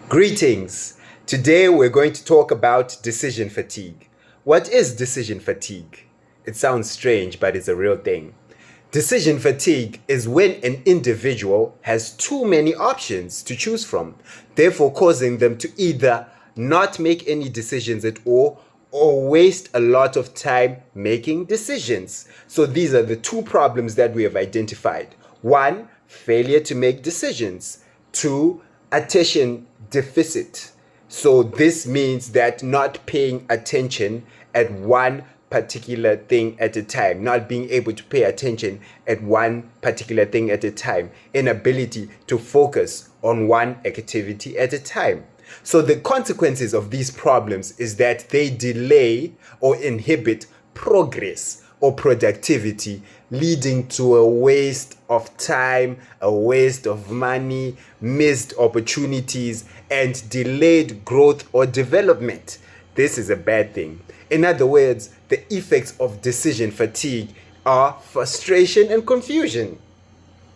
Greetings. Today we're going to talk about decision fatigue. What is decision fatigue? It sounds strange, but it's a real thing. Decision fatigue is when an individual has too many options to choose from, therefore causing them to either not make any decisions at all or waste a lot of time making decisions. So these are the two problems that we have identified. One, failure to make decisions. Two, attention deficit. So this means that not paying attention at one particular thing at a time, not being able to pay attention at one particular thing at a time, inability to focus on one activity at a time. So the consequences of these problems is that they delay or inhibit progress or productivity, leading to a waste of time, a waste of money, missed opportunities, and delayed growth or development. This is a bad thing. In other words, the effects of decision fatigue are frustration and confusion.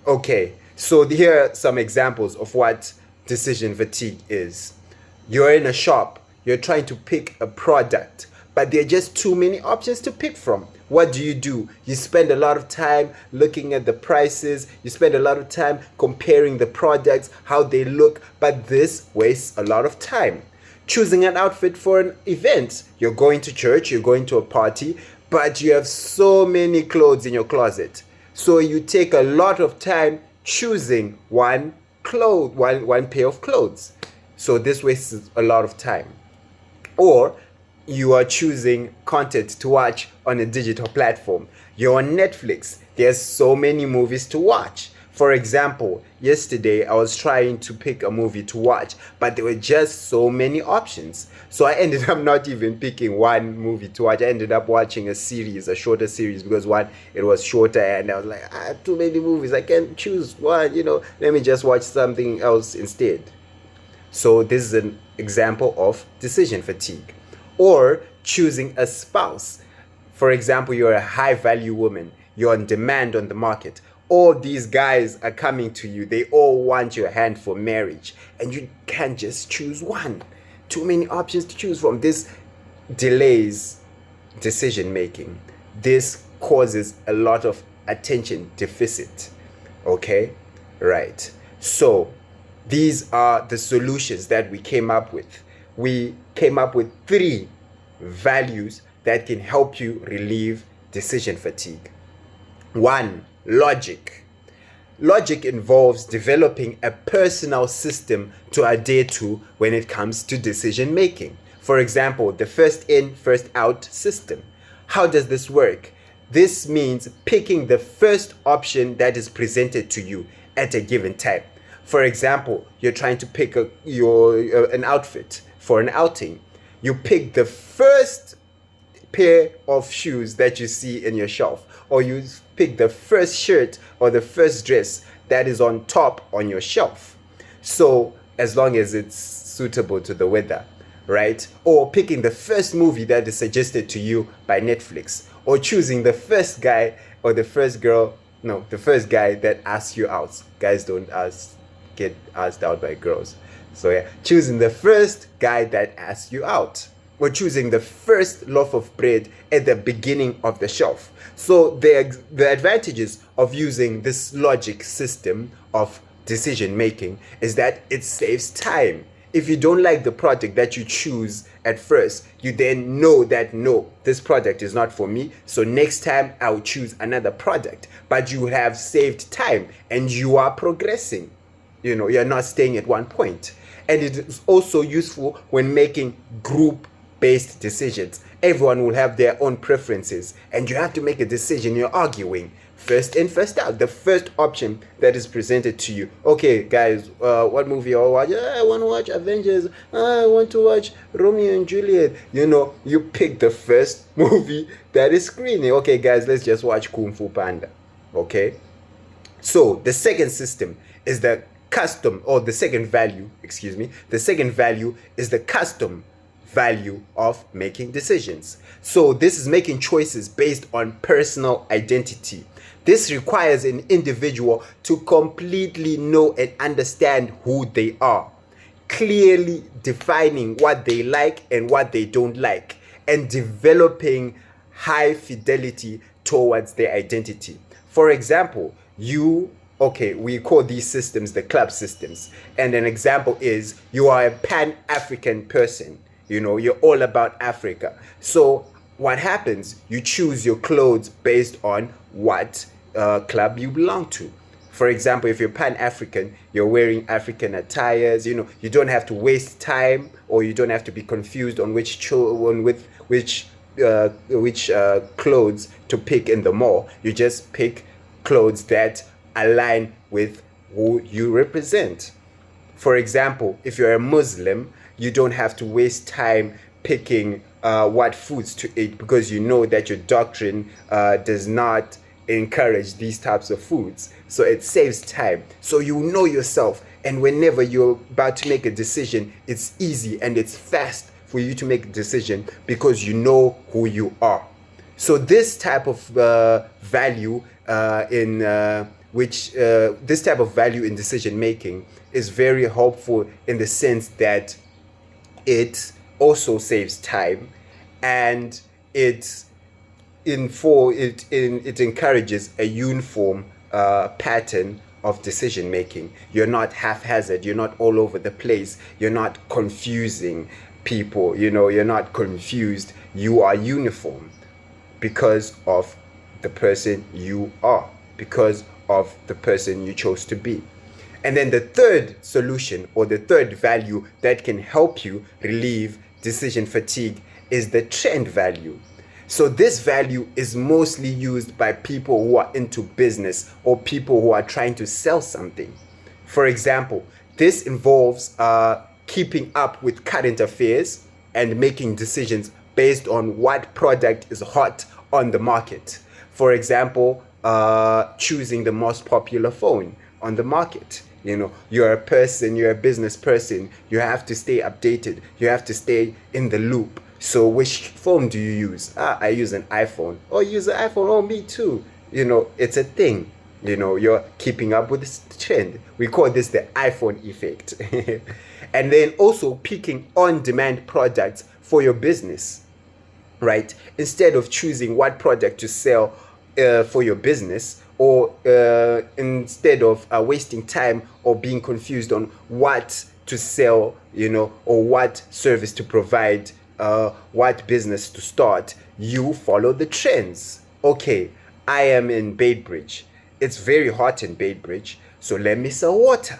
Okay, so here are some examples of what decision fatigue is. You're in a shop, you're trying to pick a product, but there are just too many options to pick from. What do? You spend a lot of time looking at the prices, you spend a lot of time comparing the products, how they look, but this wastes a lot of time. Choosing an outfit for an event. You're going to church, you're going to a party, but you have so many clothes in your closet. So you take a lot of time choosing one pair of clothes. So this wastes a lot of time. Or you are choosing content to watch on a digital platform. You're on Netflix. There's so many movies to watch. For example, yesterday I was trying to pick a movie to watch, but there were just so many options. So I ended up not even picking one movie to watch. I ended up watching a shorter series, because one, it was shorter, and I was like, too many movies. I can't choose one, let me just watch something else instead. So this is an example of decision fatigue. Or choosing a spouse. For example, you're a high value woman, you're on demand on the market. All these guys are coming to you, they all want your hand for marriage, and you can't just choose one. Too many options to choose from. This delays decision making. This causes a lot of attention deficit. Okay? Right. So these are the solutions that we came up with. We came up with 3 values that can help you relieve decision fatigue. 1, logic. Logic involves developing a personal system to adhere to when it comes to decision making. For example, the first in, first out system. How does this work? This means picking the first option that is presented to you at a given time. For example, you're trying to pick an outfit for an outing. You pick the first pair of shoes that you see in your shelf, or you pick the first shirt or the first dress that is on top on your shelf. So as long as it's suitable to the weather, right? Or picking the first movie that is suggested to you by Netflix, or choosing the first guy or the first guy that asks you out. Guys don't get asked out by girls. So yeah, choosing the first guy that asks you out, or choosing the first loaf of bread at the beginning of the shelf. So the advantages of using this logic system of decision making is that it saves time. If you don't like the product that you choose at first, you then know that no, this product is not for me, so next time I'll choose another product. But you have saved time and you are progressing. You're not staying at one point. And it is also useful when making group-based decisions. Everyone will have their own preferences, and you have to make a decision. You're arguing first in, first out. The first option that is presented to you. Okay, guys, what movie you all watch? I want to watch Avengers. I want to watch Romeo and Juliet. You pick the first movie that is screening. Okay, guys, let's just watch Kung Fu Panda. Okay? So the second system is the second value is the custom value of making decisions. So this is making choices based on personal identity. This requires an individual to completely know and understand who they are. clearly defining what they like and what they don't like, and developing high fidelity towards their identity. For example, we call these systems the club systems. And an example is you are a Pan-African person. You're all about Africa. So what happens? You choose your clothes based on what club you belong to. For example, if you're Pan-African, you're wearing African attires. You don't have to waste time, or you don't have to be confused on which clothes to pick in the mall. You just pick clothes that align with who you represent. For example, if you're a Muslim, you don't have to waste time picking what foods to eat, because you know that your doctrine does not encourage these types of foods. So it saves time. So you know yourself, and whenever you're about to make a decision, it's easy and it's fast for you to make a decision because you know who you are. So this type of value in decision making is very helpful, in the sense that it also saves time, and it encourages a uniform pattern of decision making. You're not haphazard, you're not all over the place, you're not confusing people, you're not confused. You are uniform because of the person you are, because of the person you chose to be. And then the third solution, or the third value that can help you relieve decision fatigue, is the trend value. So this value is mostly used by people who are into business, or people who are trying to sell something. For example, this involves keeping up with current affairs and making decisions based on what product is hot on the market. For example, choosing the most popular phone on the market. You're a business person, you have to stay updated, you have to stay in the loop. So which phone do you use? I use an iPhone. Oh, you use an iPhone? Oh, me too. It's a thing. You're keeping up with this trend. We call this the iPhone effect. And then also picking on-demand products for your business, right? Instead of choosing what product to sell for your business, or instead of wasting time or being confused on what to sell, or what service to provide, what business to start, you follow the trends. Okay, I am in Beitbridge. It's very hot in Beitbridge, so let me sell water.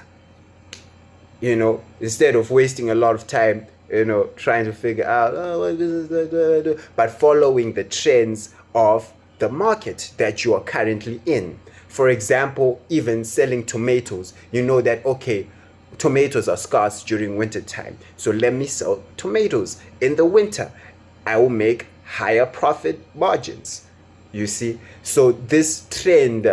Instead of wasting a lot of time, trying to figure out what business, but following the trends of the market that you are currently in. For example, even selling tomatoes, that, okay, tomatoes are scarce during winter time, so let me sell tomatoes in the winter. I will make higher profit margins. You see, so this trend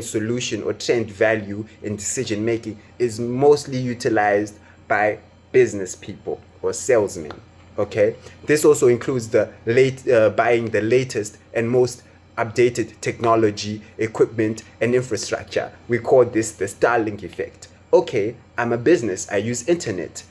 solution or trend value in decision making is mostly utilized by business people or salesmen. Okay, this also includes buying the latest and most updated technology, equipment, and infrastructure. We call this the Starlink effect. Okay, I'm a business, I use internet.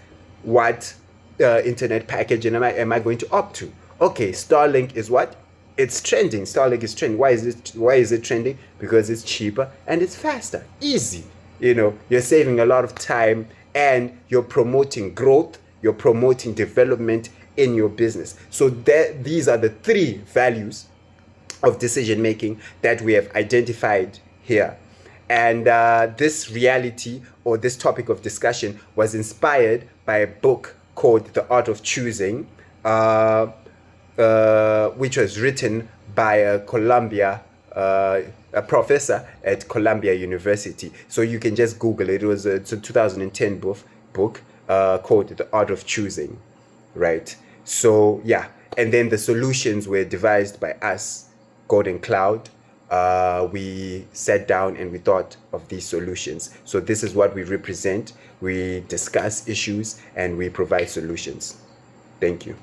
What internet package am I going to opt to? Okay, Starlink is what? It's trending. Starlink is trending. Why is it trending? Because it's cheaper and it's faster. Easy. You're saving a lot of time, and you're promoting growth, you're promoting development in your business. So these are the three values of decision making that we have identified here. And this reality, or this topic of discussion, was inspired by a book called The Art of Choosing, which was written by a professor at Columbia University. So you can just Google it. It's a 2010 book called The Art of Choosing, right? So yeah, and then the solutions were devised by us, Golden Cloud. We sat down and we thought of these solutions. So this is what we represent. We discuss issues and we provide solutions. Thank you.